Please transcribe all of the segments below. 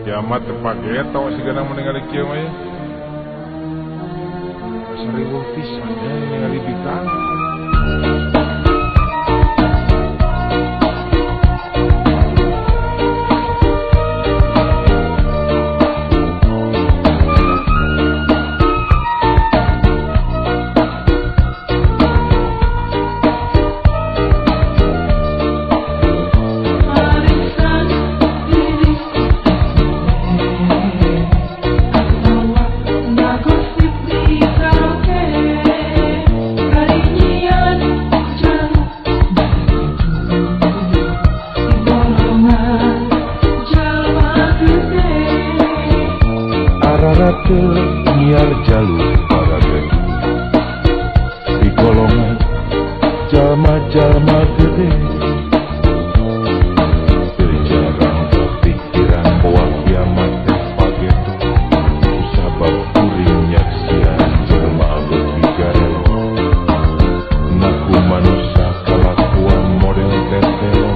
Kiamat tepageto sigana meninggali kieu mah ya. Sariweuh pisan ya ningali bikang. Niar jalur para gede di golongan jalma-jalma gede berjarang kepikiran bahwa kiamat teh pageto sabab kuring nyaksian jelema berpikiran naku manusia kalakuan model tetelo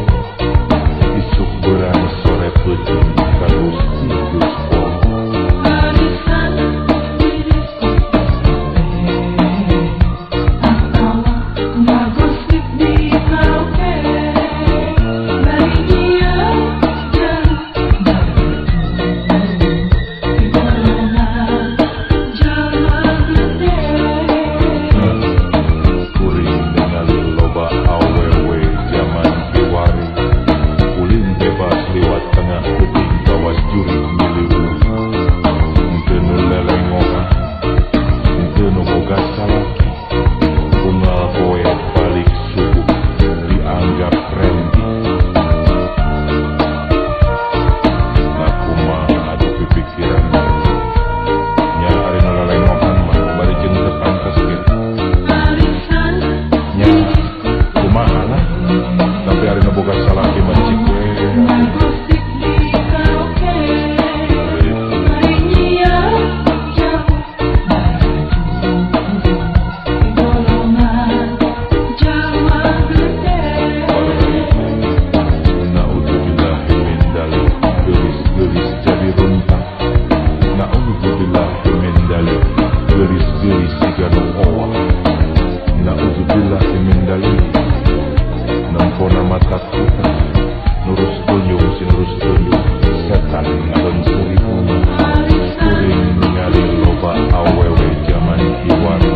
isuk berang sore peuting ka Gusti Gusti gelis-gelis sigana owa na'udzubillah min dalik nampona mata kita nurus tunjung sinurus tunjung setan ngalon seribu kuring ningali loba awewe zaman kiwari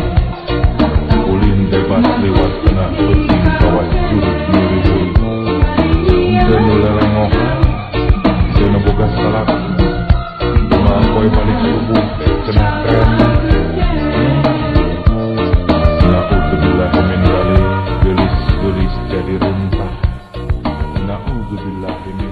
ulin bebas lewat tengah peuting kawas juruk nyuriwul teu nu lelengohan teu nu boga salak kumaha poe balik subuh cenah tren. Gelis-gelis jadi runtah. Na'udzubillah min